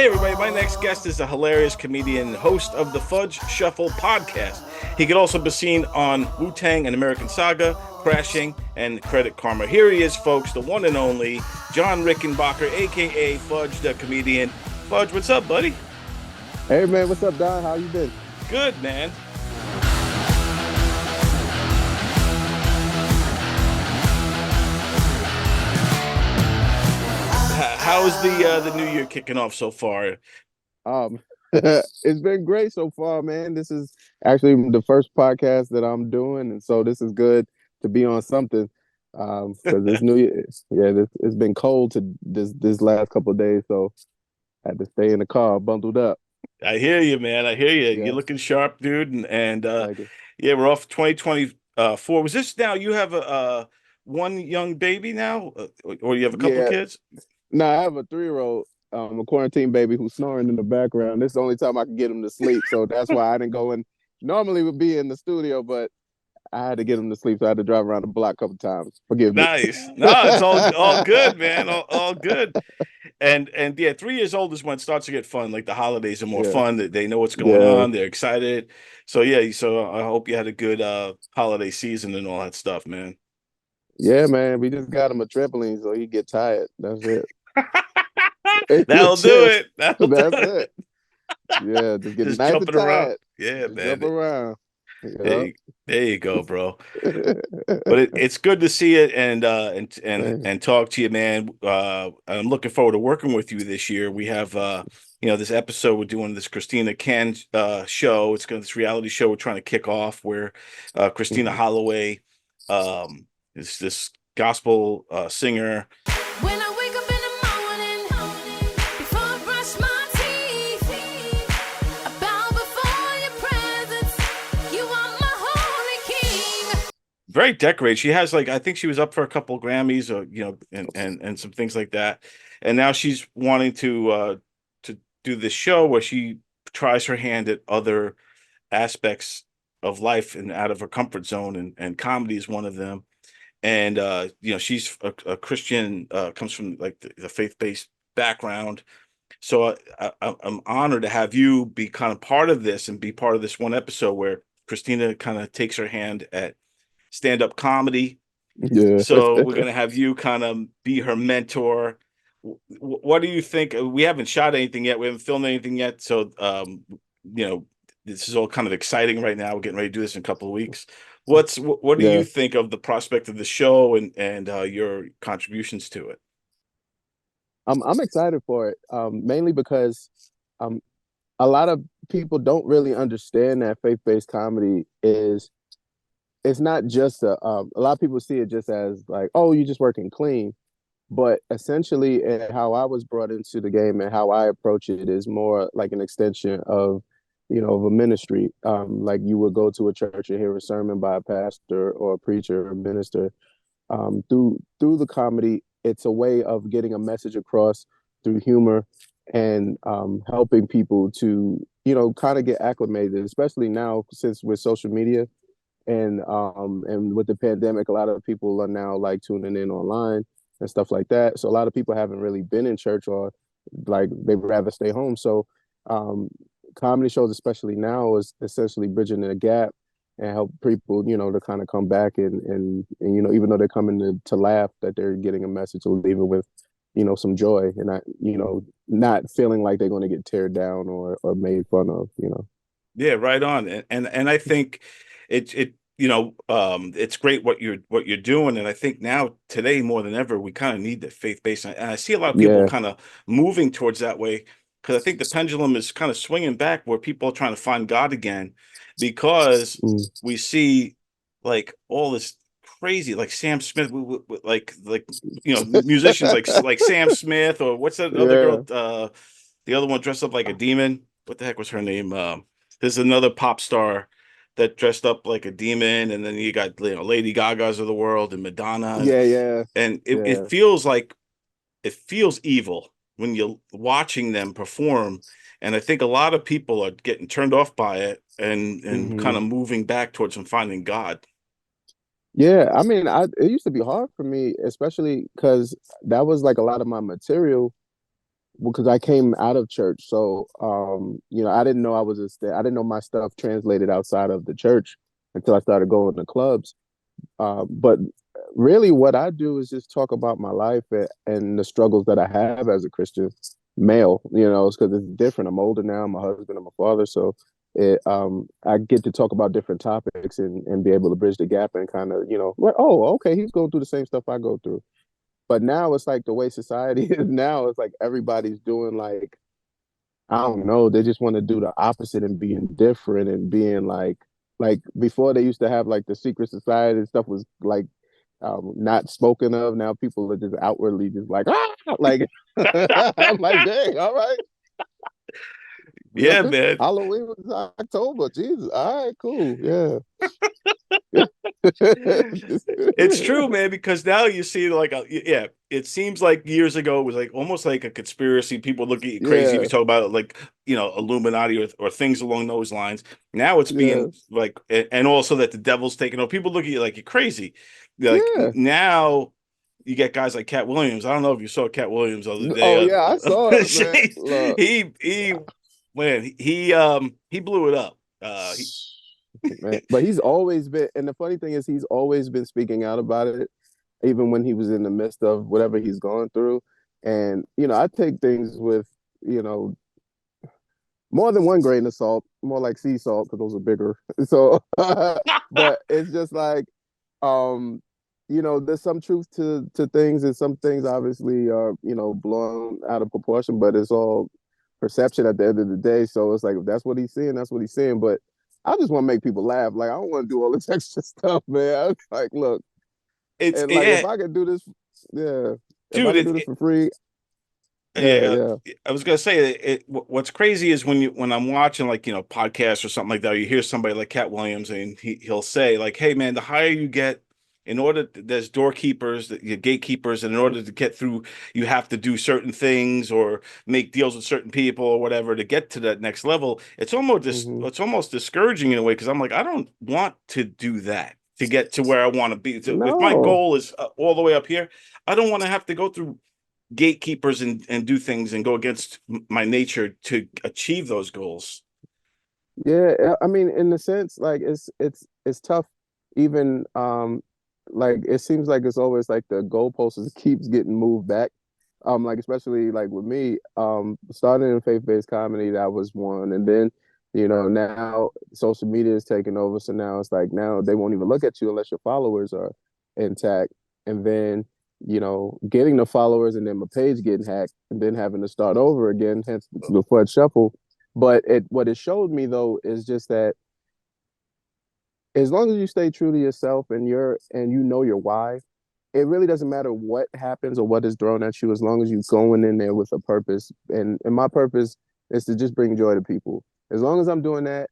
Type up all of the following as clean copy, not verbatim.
Hey everybody, my next guest is a hilarious comedian and host of the Fudge Shuffle podcast. He could also be seen on Wu-Tang and American Saga, Crashing, and Credit Karma. Here he is, folks, the one and only John Rickenbacker, aka Fudge the comedian. Fudge, what's up, buddy? Hey man, what's up, Don? How you been? Good, man. How is the new year kicking off so far? It's been great so far, man. This is actually the first podcast that I'm doing, and so this is good to be on something. Because this New Year, it's been cold to this last couple of days, so I had to stay in the car bundled up. I hear you, man. I hear you. You're Yeah, looking sharp, dude. And thank you. yeah, we're off 2024. Was this now you have a one young baby now, or you have a couple Yeah, kids? no, I have a 3-year-old, a quarantine baby who's snoring in the background. This is the only time I can get him to sleep, so that's why I didn't go in. Normally would be in the studio, but I had to get him to sleep, so I had to drive around the block a couple times. Forgive me. Nice. No, it's all good, man. All good. And yeah, 3 years old is when it starts to get fun. Like the holidays are more Yeah, fun. They know what's going yeah, on. They're excited. So yeah, so I hope you had a good holiday season and all that stuff, man. yeah, man. We just got him a trampoline so he get tired. That's it. That'll do Chill. it. That'll do That's it. it. Yeah, just get Just nice and jumping around. tired. Yeah, Just jump man. around. There Yeah. you, there you go, bro. But it's good to see it and talk to you, man. I'm looking forward to working with you this year. We have this episode we're doing this Christina Kan show. It's going this reality show we're trying to kick off where Christina Mhm. Holloway is this gospel singer. When I wake up in the morning, before I brush my teeth, I bow before your presence. You are my holy king. Very decorated. She has like I think she was up for a couple Grammys or and some things like that. And now she's wanting to do this show where she tries her hand at other aspects of life and out of her comfort zone and comedy is one of them. And she's a Christian, comes from like the faith-based background. So I'm honored to have you be kind of part of this and be part of this one episode where Christina kind of takes her hand at stand-up comedy. Yeah. So we're gonna have you kind of be her mentor. What do you think? We haven't shot anything yet. We haven't filmed anything yet. So this is all kind of exciting right now. We're getting ready to do this in a couple of weeks. What do you Yeah. think of the prospect of the show and your contributions to it? I'm excited for it. Mainly because um a lot of people don't really understand that faith-based comedy is it's not just a lot of people see it just as like, oh, you're just working clean. But essentially, and how I was brought into the game and how I approach it is more like an extension of, of a ministry. Like you would go to a church and hear a sermon by a pastor or a preacher or a minister. Through the comedy, it's a way of getting a message across through humor and helping people to, kind of get acclimated, especially now since with social media and with the pandemic, a lot of people are now like tuning in online and stuff like that. So a lot of people haven't really been in church or like they'd rather stay home. So um, comedy shows, especially now, is essentially bridging the gap and help people, to kind of come back and even though they're coming to laugh, that they're getting a message or leaving with, some joy and not feeling like they're going to get teared down or made fun of. Yeah, right on. And I think it's great what you're doing. And I think now today more than ever, we kind of need the faith-based. And I see a lot of people Yeah. kind of moving towards that way because I think the pendulum is kind of swinging back where people are trying to find God again because Mm. we see like all this crazy like Sam Smith like musicians like Sam Smith or what's that other Yeah. girl the other one dressed up like a demon. What the heck was her name? There's another pop star that dressed up like a demon, and then you got Lady Gaga's of the world and Madonna, Yeah. Yeah. and it Yeah. feels like it feels evil when you're watching them perform. And I think a lot of people are getting turned off by it and kind Hmm. of moving back towards and finding God. Yeah, I mean, it used to be hard for me, especially because that was like a lot of my material because I came out of church, so you know, I didn't know I didn't know my stuff translated outside of the church until I started going to clubs. But really, what I do is just talk about my life and the struggles that I have as a Christian male. You know, it's because it's different. I'm older now. I'm a husband. I'm a father. So I get to talk about different topics and be able to bridge the gap and kind of, you know, like, oh, okay, he's going through the same stuff I go through. But now it's like the way society is now. It's like everybody's doing like, I don't know. They just want to do the opposite and being different and being like before they used to have like the secret society and stuff was like not spoken of. Now people are just outwardly just like, ah, like I'm like, dang, all right. Yeah, man. Halloween was October. Jesus. All right, cool. Yeah. It's true, man, because now you see like yeah, it seems like years ago it was like almost like a conspiracy. People look at you crazy if you Yeah. talk about like, you know, Illuminati or things along those lines. Now it's Yeah. being like, and also that the devil's taking over. People look at you like you're crazy. Like Yeah. now you get guys like Cat Williams. I don't know if you saw Cat Williams the other day. Oh yeah, I saw it, man. Look. He man, he blew it up. Man. But he's always been, and the funny thing is, he's always been speaking out about it, even when he was in the midst of whatever he's going through. And you know, I take things with, you know, more than one grain of salt, more like sea salt because those are bigger. So, but it's just like, um, you know, there's some truth to things, and some things obviously are, you know, blown out of proportion. But it's all perception at the end of the day. So it's like if that's what he's seeing, that's what he's seeing. But I just want to make people laugh. Like I don't want to do all this extra stuff, man. I'm like, look, it's and like yeah, if I could do this, yeah, if I dude. could do this for free, yeah, Yeah, yeah. I was gonna say what's crazy is when I'm watching like, you know, podcasts or something like that, you hear somebody like Cat Williams and he'll say like, "Hey man, the higher you get, in order there's doorkeepers, gatekeepers, and in order to get through, you have to do certain things or make deals with certain people or whatever to get to that next level." Hmm. It's almost discouraging in a way because I'm like, I don't want to do that to get to where I want to be. So if my No, goal is all the way up here, I don't want to have to go through gatekeepers and do things and go against my nature to achieve those goals. yeah. I mean, in the sense, like it's tough. Even like it seems like it's always like the goalpost keeps getting moved back. Like especially like with me, starting in faith-based comedy, that was one, and then you know now social media is taking over, so now it's like now they won't even look at you unless your followers are intact, and then you know getting the followers and then my page getting hacked, and then having to start over again, hence the FUDGE shuffle. But what it showed me though is just that as long as you stay true to yourself and you know your why, it really doesn't matter what happens or what is thrown at you as long as you're going in there with a purpose. And my purpose is to just bring joy to people. As long as I'm doing that,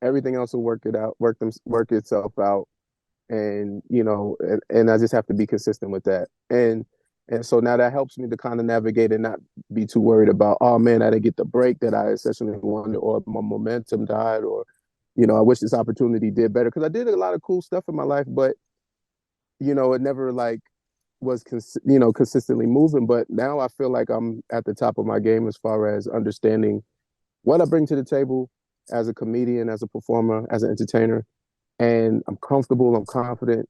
everything else will work itself out. And you know, and I just have to be consistent with that. And so now that helps me to kind of navigate and not be too worried about, oh man, I didn't get the break that I essentially wanted, or my momentum died, or you know, I wish this opportunity did better. Because I did a lot of cool stuff in my life, but you know, it never like was you know consistently moving. But now I feel like I'm at the top of my game as far as understanding what I bring to the table as a comedian, as a performer, as an entertainer, and I'm comfortable, I'm confident,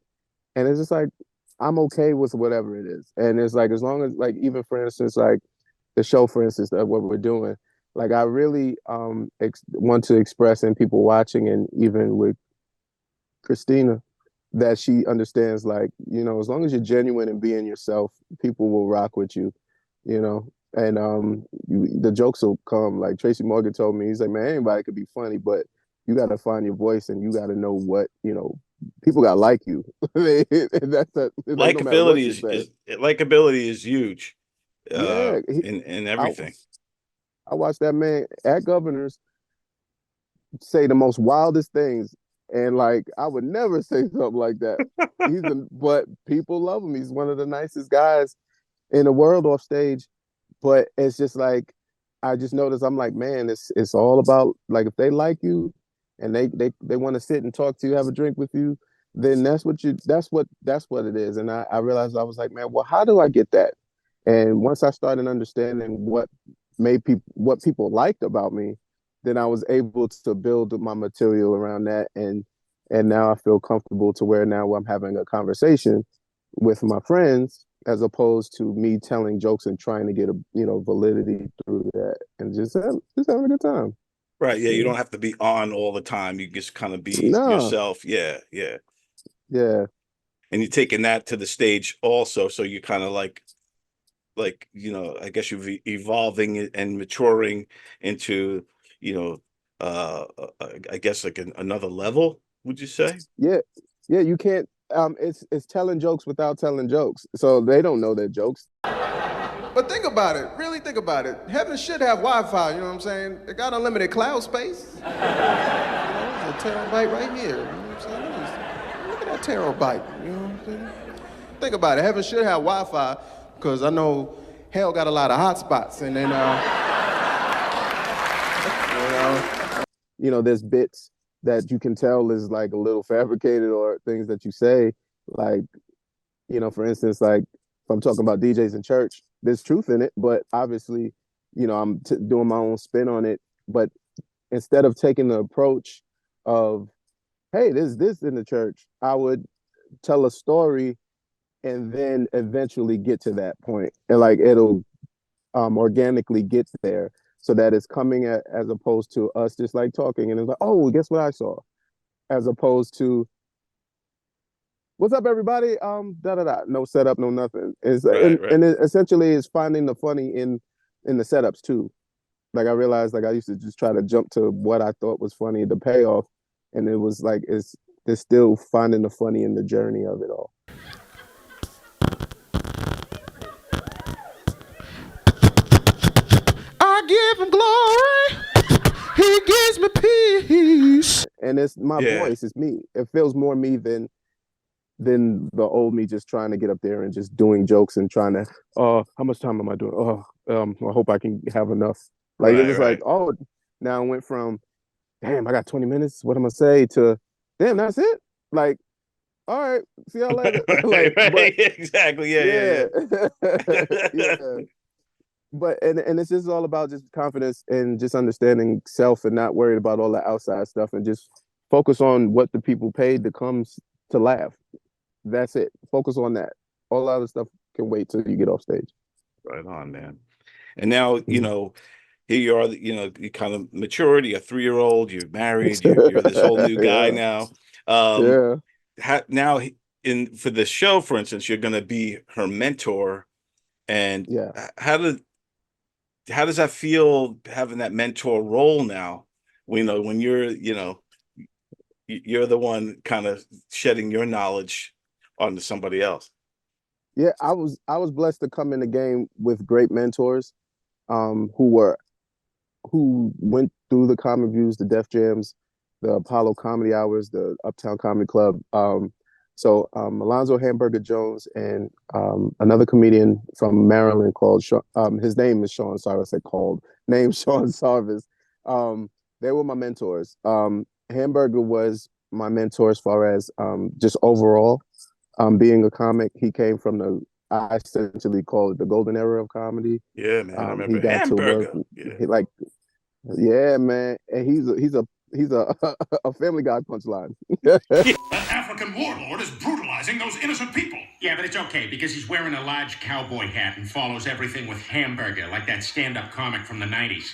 and it's just like I'm okay with whatever it is. And it's like as long as like even for instance like the show for instance that what we're doing, like I really want to express in people watching and even with Christina that she understands like you know as long as you're genuine and being yourself people will rock with you, you know. And the jokes will come. Like Tracy Morgan told me, he's like, man, anybody could be funny, but you got to find your voice and you got to know what you know people got like you. That's that. Like no matter what Likability you say. is likability is huge Yeah, in I everything. I watched that man at Governors say the most wildest things, and like I would never say something like that. But people love him. He's one of the nicest guys in the world off stage. But it's just like I just noticed. I'm like, man, it's all about like if they like you, and they want to sit and talk to you, have a drink with you, then that's what it is. And I realized I was like, man, well, how do I get that? And once I started understanding what people liked about me, then I was able to build my material around that. And now I feel comfortable to where now I'm having a conversation with my friends as opposed to me telling jokes and trying to get a validity through that and just having a good time. Right. Yeah. You Yeah. don't have to be on all the time. You just kind of be No, yourself. Yeah. Yeah. yeah, And you're taking that to the stage also. So you kind of like, I guess you're evolving and maturing into, you know, I guess like another level, would you say? yeah, yeah. You can't. It's telling jokes without telling jokes, so they don't know their jokes. But think about it, really think about it. Heaven should have Wi-Fi, you know what I'm saying? It got unlimited cloud space. There's a terabyte right here, you know what I'm saying? Look at that terabyte, you know what I'm saying? Think about it, heaven should have Wi-Fi, because I know hell got a lot of hot spots, and then, There's bits that you can tell is like a little fabricated or things that you say, like, for instance, like if I'm talking about DJs in church, there's truth in it, but obviously, I'm doing my own spin on it. But instead of taking the approach of, hey, there's this in the church, I would tell a story and then eventually get to that point, and like it'll organically get there, so that it's coming as opposed to us just like talking and it's like, oh, guess what I saw, as opposed to, what's up, everybody? Da da da. No setup, no nothing. Right. Right. And it essentially is finding the funny in the setups too. Like I realized, like I used to just try to jump to what I thought was funny, the payoff, and it was like it's still finding the funny in the journey of it all. I give him glory, he gives me peace. And it's my Yeah. voice, it's me. It feels more me than the old me just trying to get up there and just doing jokes and trying to, oh, how much time am I doing? Oh, I hope I can have enough. Like it Right. was like, Right. oh, now I went from, damn, I got 20 minutes. What am I say to, damn, that's it? Like, all right, see y'all later. Right. Like, but Right. Exactly. Yeah. yeah. Yeah. Yeah. But and it's just all about just confidence and just understanding self and not worried about all the outside stuff and just focus on what the people paid to come to laugh. That's it. Focus on that. All the other stuff can wait till you get off stage. Right on, man. And now, Mhm. here you are, you kind of matured, you're a 3-year-old, you're married, you're this whole new guy Yeah, now. Um, yeah, now in for the show, for instance, you're going to be her mentor. And yeah. how does that feel having that mentor role now? When you're the one kind of shedding your knowledge onto somebody else. Yeah, I was blessed to come in the game with great mentors, who went through the Comic Views, the Def Jams, the Apollo Comedy Hours, the Uptown Comedy Club. Alonzo Hamburger Jones and another comedian from Maryland called his name is Sean Sarvis. They called name Sean Sarvis. They were my mentors. Hamburger was my mentor as far as just overall being a comic. He came from I essentially call it the golden era of comedy. Yeah, man. I He remember got to work, Hamburger. Yeah. like, yeah, man, and he's a a Family Guy punchline. That African warlord is brutalizing those innocent people. Yeah, but it's okay because he's wearing a large cowboy hat and follows everything with hamburger, like that stand-up comic from the 90s.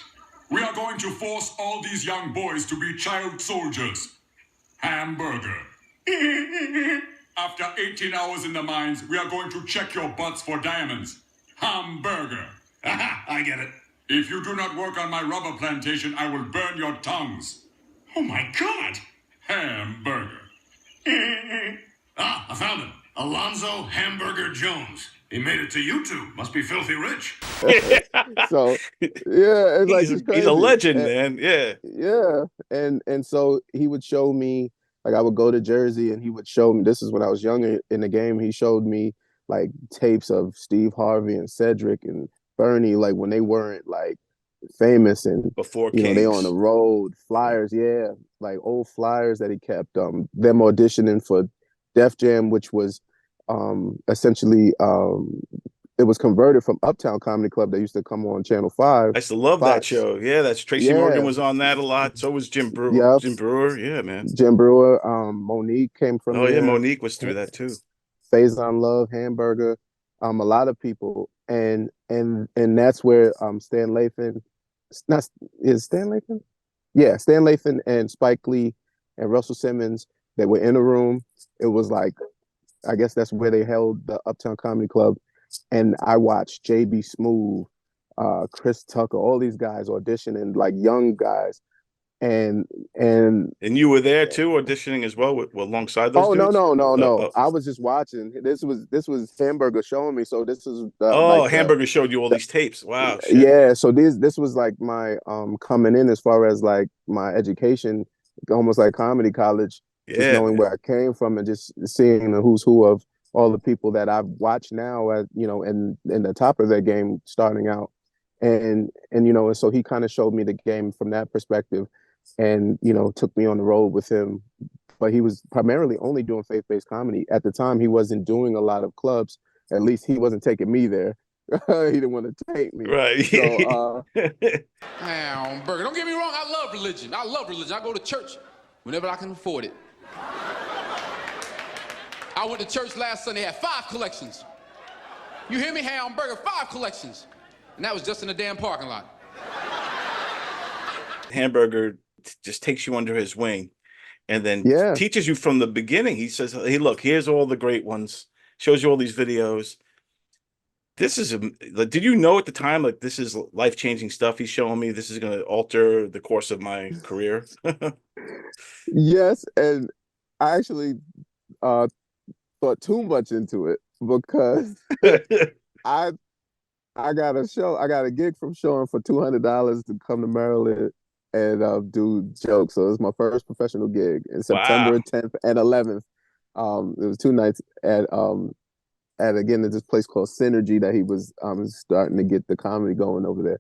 We are going to force all these young boys to be child soldiers. Hamburger. After 18 hours in the mines, we are going to check your butts for diamonds. Hamburger. Aha, I get it. If you do not work on my rubber plantation, I will burn your tongues. Oh my God! Hamburger. I found him. Alonzo Hamburger Jones. He made it to YouTube. Must be filthy rich. So yeah, it's like He's it's he's a crazy. legend, man. Yeah. Yeah, and so he would show me, like I would go to Jersey and he would show me. This is when I was younger in the game. He showed me like tapes of Steve Harvey and Cedric and Bernie, like when they weren't like famous and Before they on the Kings. road, Yeah. flyers, yeah, like old flyers that he kept. Them auditioning for Def Jam, which was essentially it was converted from Uptown Comedy Club that used to come on Channel 5. I used to love that Fox. show. Yeah, that's Tracy Morgan Yeah. was on that a lot. So was Jim Brewer. Yep. Jim Brewer. Yeah, man. Jim Brewer, Monique came from Oh yeah, there. Monique was through that too. Faison Love, Hamburger, a lot of people, and that's where Stan Lathan, not is Stan Lathan, yeah, Stan Lathan and Spike Lee and Russell Simmons, they were in a room. It was like, I guess that's where they held the Uptown Comedy Club, and I watched JB Smoove, Chris Tucker, all these guys auditioning, like young guys, and you were there too, auditioning as well alongside those dudes? No. I was just watching. This was Hamburger showing me. So this is Hamburger showed you all these tapes. Wow, shit. Yeah. So this was like my coming in as far as like my education, almost like comedy college. Just knowing where I came from and just seeing the who's who of all the people that I've watched now at, in the top of their game starting out. And so he kind of showed me the game from that perspective, and took me on the road with him. But he was primarily only doing faith-based comedy at the time. He wasn't doing a lot of clubs. At least he wasn't taking me there. He didn't want to take me, right? So Burger, don't get me wrong, I love religion. I go to church whenever I can afford it. I went to church last Sunday, had 5 collections. You hear me? Hamburger, 5 collections. And that was just in the damn parking lot. Hamburger just takes you under his wing and then teaches you from the beginning. He says, hey, look, here's all the great ones, shows you all these videos. This is did you know at the time, like, this is life-changing stuff he's showing me, this is going to alter the course of my career? Yes, and I actually thought too much into it, because I got a gig from Sean for $200 to come to Maryland and do jokes. So it was my first professional gig in September 10th and 11th. It was 2 nights at again at this place called Synergy that he was starting to get the comedy going over there.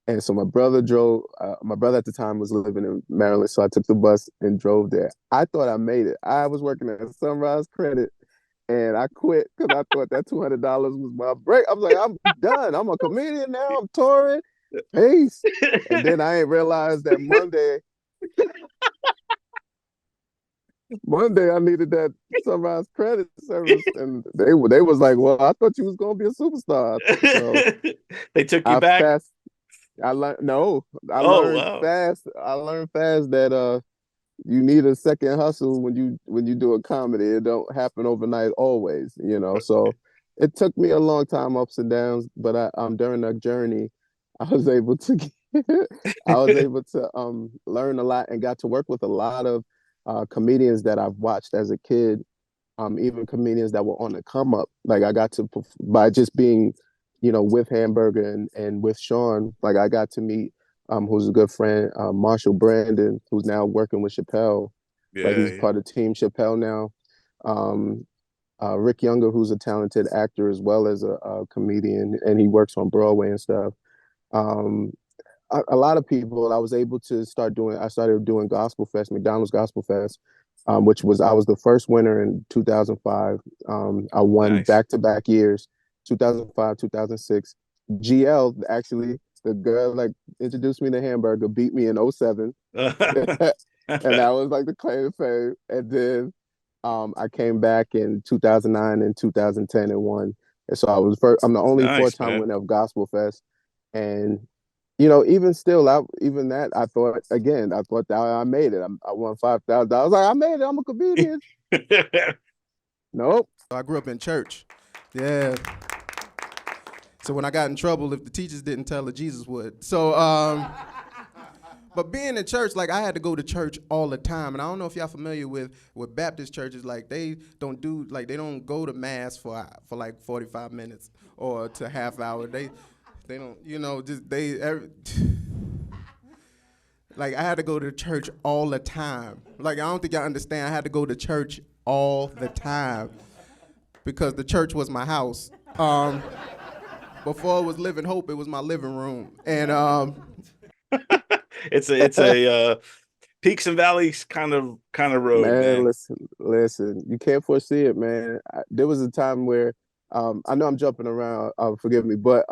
And so my brother drove. My brother at the time was living in Maryland, so I took the bus and drove there. I thought I made it. I was working at Sunrise Credit, and I quit because I thought that $200 was my break. I was like, I'm done. I'm a comedian now. I'm touring. Peace. And then I ain't realized that Monday I needed that Sunrise Credit service, and they was like, well, I thought you was gonna be a superstar. So they took you back. I learned fast. I learned fast that you need a second hustle when you do a comedy. It don't happen overnight always, So it took me a long time, ups and downs, but during that journey, I was able to learn a lot and got to work with a lot of comedians that I've watched as a kid, even comedians that were on the come up. Like I got to, by just being, with Hamburger and with Sean, like I got to meet who's a good friend, Marshall Brandon, who's now working with Chappelle. Like he's part of Team Chappelle now. Rick Younger, who's a talented actor as well as a comedian, and he works on Broadway and stuff. A lot of people I was able to I started doing Gospel Fest, McDonald's Gospel Fest, which I was the first winner in 2005. I won back-to-back years, 2005, 2006. GL, actually, the girl like introduced me to Hamburger, beat me in 2007. And that was like the claim to fame. And then I came back in 2009 and 2010 and won. And so I'm the only 4-time winner of Gospel Fest. And even still, I thought that I made it. I won $5,000. I was like, I made it. I'm a comedian. Nope. I grew up in church. Yeah. So when I got in trouble, if the teachers didn't tell her, Jesus would. So, but being in church, like I had to go to church all the time. And I don't know if y'all familiar with Baptist churches, like they don't go to mass for like 45 minutes or to half hour. They don't, like I had to go to church all the time. Like I don't think y'all understand. I had to go to church all the time because the church was my house. Before it was Living Hope, it was my living room. And it's a peaks and valleys kind of road, man. Listen, you can't foresee it, man. There was a time where I know I'm jumping around, forgive me, but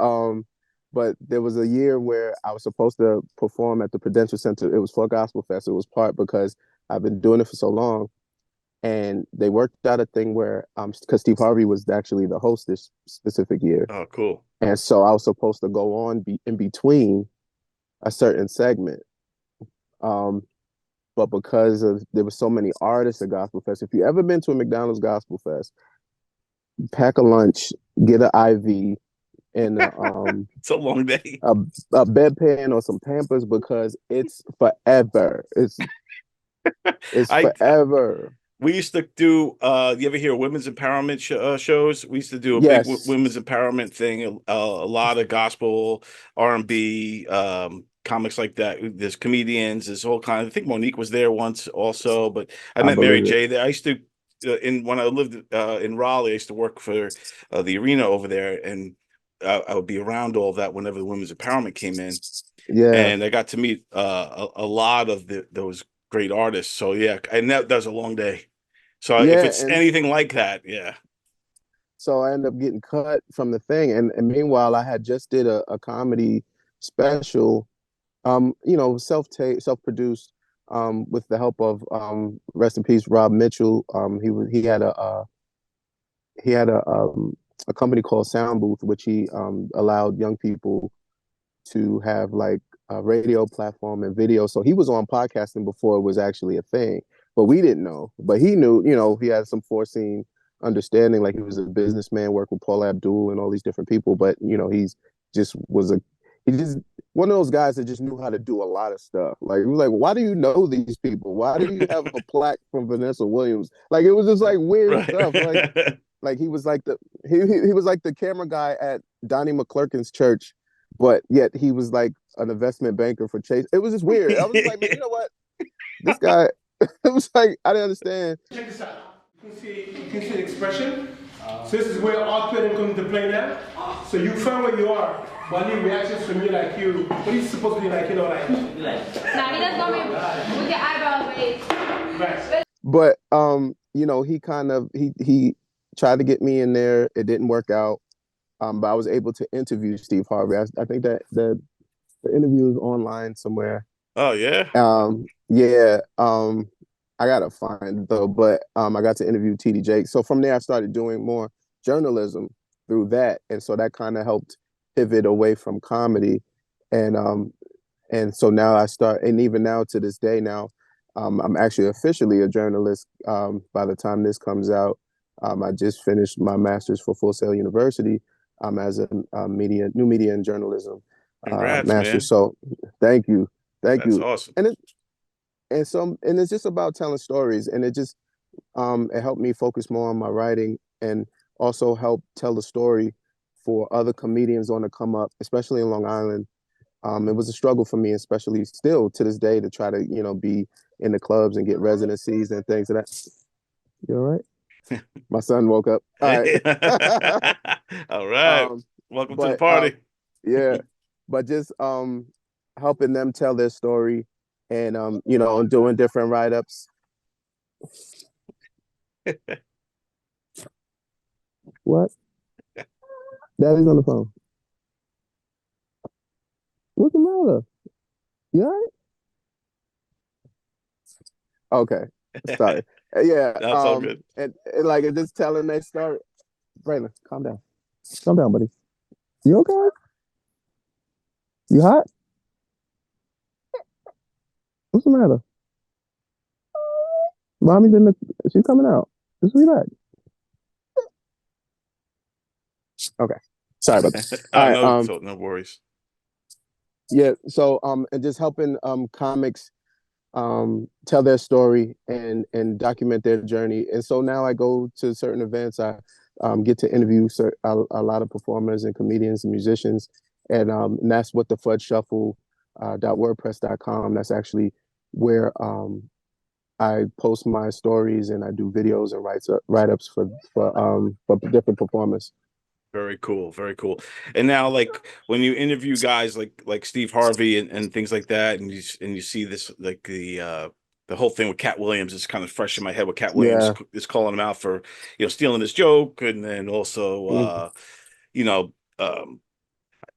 there was a year where I was supposed to perform at the Prudential Center. It was for a gospel fest. It was part because I've been doing it for so long, and they worked out a thing where because Steve Harvey was actually the host this specific year, Oh, cool. and so I was supposed to go on in between a certain segment. Um, but because there were so many artists at Gospel Fest, if you ever been to a McDonald's Gospel Fest, pack a lunch, get an IV, and It's a long day. a bedpan or some Pampers because it's forever. It's I forever. We used to do you ever hear women's empowerment shows? We used to do a big Yes, women's empowerment thing, a lot of gospel, R&B, comics like that. There's comedians, there's all kinds. I think Monique was there once also, but I I met Mary believe it. J there. I used to in when I lived in Raleigh, I used to work for the arena over there, and I would be around all that whenever the women's empowerment came in, Yeah, and I got to meet a lot of those great artists. So yeah, and that was a long day. So if yeah, it's and anything like that, yeah. so I ended up getting cut from the thing, and meanwhile I had just did a comedy special, self-produced, with the help of rest in peace Rob Mitchell. He had a company called Sound Booth, which he allowed young people to have like a radio platform and video. So he was on podcasting before it was actually a thing, but we didn't know. But he knew, he had some foreseen understanding. Like he was a businessman, worked with Paul Abdul and all these different people. But he just one of those guys that just knew how to do a lot of stuff. Like he was like, why do you know these people? Why do you have a plaque from Vanessa Williams? Like it was just like weird stuff. Right. Like he was like he was like the camera guy at Donnie McClurkin's church, but yet he was like an investment banker for Chase. It was just weird. I was just like, man, you know what? This guy, it was like I didn't understand. Check this out. You can see the expression. So this is where outputting comes into play now. So you find where you are. But any reactions from you like you, what are you supposed to be like, like? Nah, he doesn't want me with your eyebrows raised. Right. But he kind of he tried to get me in there. It didn't work out. But I was able to interview Steve Harvey. I think that the interview is online somewhere. Oh yeah. Yeah. I gotta find it though, but I got to interview TD Jakes. So from there, I started doing more journalism through that, and so that kind of helped pivot away from comedy, and so now and even now to this day now, I'm actually officially a journalist. By the time this comes out, I just finished my master's for Full Sail University, as a new media and journalism Congrats, master. man. So thank you, That's awesome. And it's just about telling stories, and it helped me focus more on my writing, and also help tell the story for other comedians on the come up, especially in Long Island. It was a struggle for me, especially still to this day, to try to be in the clubs and get residencies and things of that. You all right? My son woke up. All right. All right. Welcome to the party. Yeah, but just helping them tell their story, and doing different write-ups. What? Daddy's on the phone. What's the matter? You all right? Okay. Sorry. Yeah. That's all good. And like just telling their story. Braylon, calm down. Calm down, buddy. You okay? You hot? What's the matter? Mommy's she's coming out. Just relax. Okay. Sorry about that. All right, no worries. Yeah, so and just helping comics tell their story and document their journey. And so now I go to certain events. I get to interview a lot of performers and comedians and musicians, and that's what the FUDGE Shuffle .wordpress.com. That's actually where I post my stories, and I do videos and write-ups for different performers. Very cool. Very cool. And now, like when you interview guys like Steve Harvey and things like that, and you see this like the the whole thing with Cat Williams is kind of fresh in my head. With Cat Williams Yeah. is calling him out for stealing his joke, and then also you know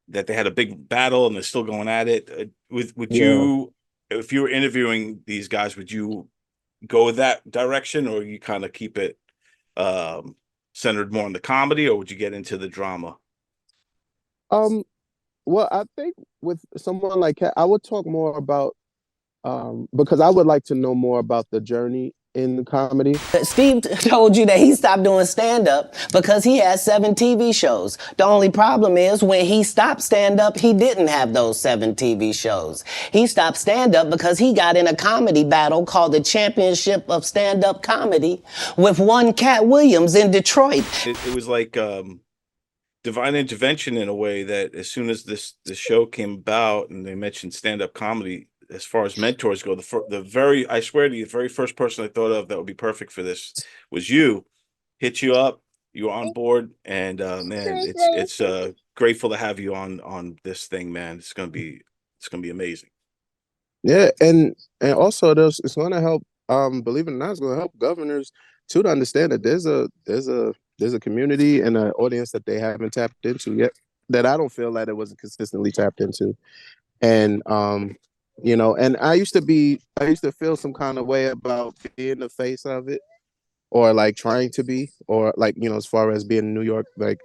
that they had a big battle and they're still going at it. Would Yeah. you, if you were interviewing these guys, would you go that direction, or you kind of keep it centered more on the comedy, or would you get into the drama? Well, I think with someone like Kat, I would talk more about because I would like to know more about the journey in comedy. Steve told you that he stopped doing stand-up because he had 7 TV shows. The only problem is when he stopped stand-up, he didn't have those 7 TV shows. He stopped stand-up because he got in a comedy battle called the Championship of Stand-Up Comedy with one Cat Williams in Detroit. It was like divine intervention in a way, that as soon as this show came about and they mentioned stand-up comedy, as far as mentors go, I swear to you, the very first person I thought of that would be perfect for this was you. Hit you up, you were on board, and man, it's grateful to have you on this thing, man. It's gonna be amazing. Yeah, and also it's going to help. Believe it or not, it's going to help governors too to understand that there's a community and an audience that they haven't tapped into yet. That I don't feel that it wasn't consistently tapped into, and and I used to feel some kind of way about being the face of it, or like trying to be, or like as far as being in New York, like,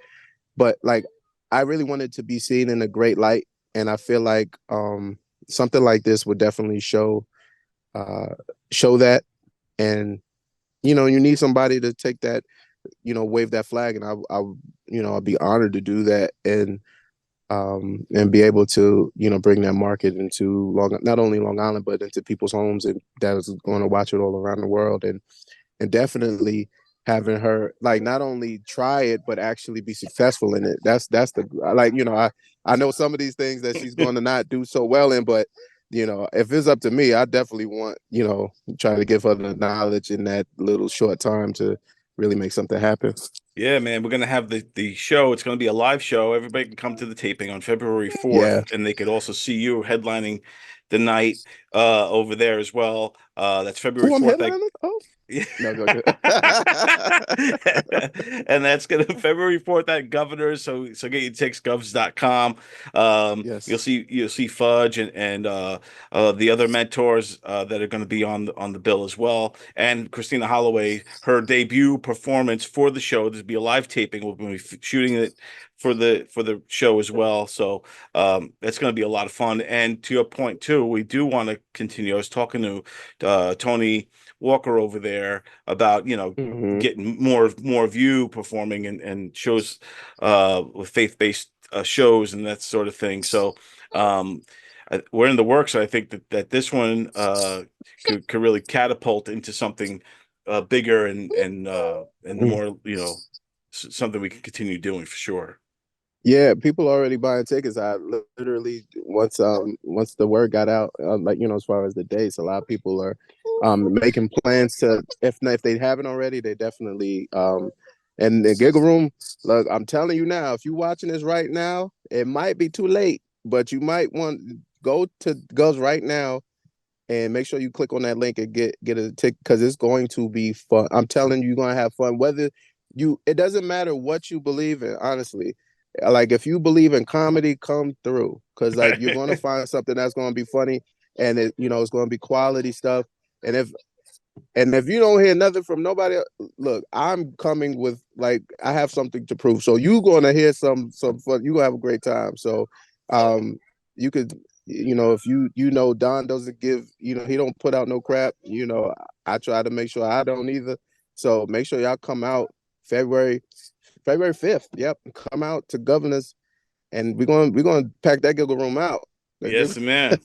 but like I really wanted to be seen in a great light, and I feel like something like this would definitely show that, and you need somebody to take that, wave that flag, and I'd be honored to do that, and be able to bring that market into not only Long Island but into people's homes, and that is going to watch it all around the world, and definitely having her like not only try it but actually be successful in it. That's the like I know some of these things that she's going to not do so well in, but if it's up to me, I definitely want try to give her the knowledge in that little short time to really make something happen. Yeah, man, we're gonna have the show. It's gonna be a live show. Everybody can come to the taping on February 4th, Yeah. and they could also see you headlining the night over there as well. That's February Who I'm 4th. headlining? Oh. Yeah. No, go good. And that's gonna February 4th at Governors. So get your tickets, govs.com. Yes. You'll see Fudge and the other mentors that are gonna be on the bill as well. And Christina Holloway, her debut performance for the show. There'll be a live taping. We'll be shooting it for the show as well. So that's gonna be a lot of fun. And to your point too, we do want to continue. I was talking to Tony Walker over there about getting more of you performing and shows with faith-based shows and that sort of thing. So we're in the works. I think that this one could really catapult into something bigger and more something we can continue doing for sure. Yeah, people are already buying tickets. I literally once the word got out, as far as the dates, a lot of people are making plans to, if they haven't already, they definitely and the Giggle Room. Look, I'm telling you now, if you're watching this right now, it might be too late, but you might want go to Govs right now and make sure you click on that link and get a ticket, because it's going to be fun. I'm telling you, you're gonna have fun. It doesn't matter what you believe in, honestly. Like if you believe in comedy, come through, because like you're going to find something that's going to be funny, and it's going to be quality stuff. And if you don't hear nothing from nobody, look, I'm coming with, like, I have something to prove. So you're going to hear some fun. You're going to have a great time. So you could, if Don doesn't give, he don't put out no crap. I try to make sure I don't either. So make sure y'all come out February 5th. Yep. Come out to and we're going to pack that Giggle Room out. Yes, man.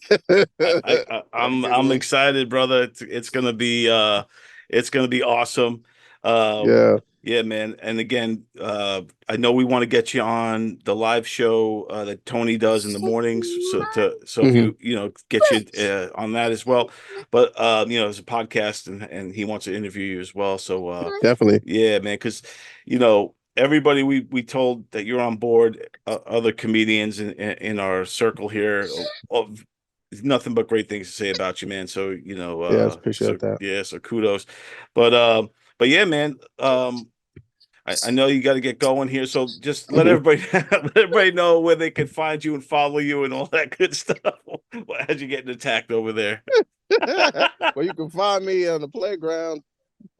I'm excited, brother. It's gonna be awesome. Yeah, man. And again, I know we want to get you on the live show that Tony does in the mornings. So if you get you on that as well. But it's a podcast, and he wants to interview you as well. So definitely, yeah, man. Because everybody we told that you're on board, other comedians in our circle here, nothing but great things to say about you, man. So you know, Yes, appreciate that. yeah, so kudos. But yeah, man. I know you got to get going here, so just let everybody let everybody know where they can find you and follow you and all that good stuff as you're getting attacked over there. Well, you can find me on the playground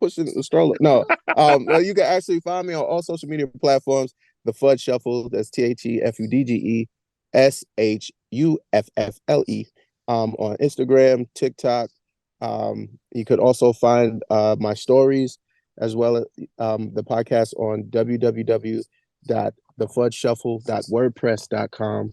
pushing the stroller. No, well, you can actually find me on all social media platforms. The FUDGE Shuffle. That's THEFUDGE SHUFFLE. On Instagram, TikTok. You could also find my stories as well as the podcast on www.thefudgeshuffle.wordpress.com.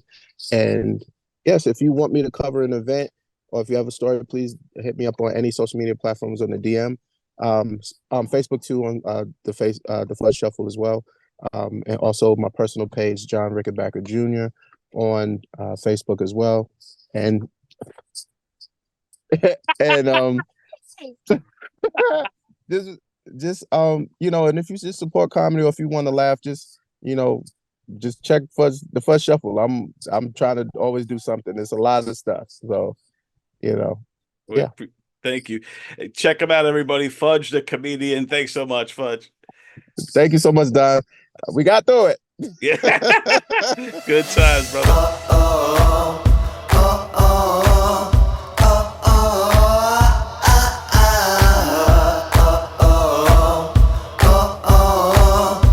And yes, if you want me to cover an event or if you have a story, please hit me up on any social media platforms on the DM. Facebook too, on the FUDGE Shuffle as well. And also my personal page, John Rickenbacker Jr. on Facebook as well. And and just you know, and if you just support comedy or if you want to laugh, just you know, just check the FUDGE Shuffle. I'm trying to always do something. There's a lot of stuff, so you know. Yeah. Thank you. Check him out, everybody. Fudge the comedian. Thanks so much, Fudge. Thank you so much, Don. We got through it. Yeah. Good times, brother.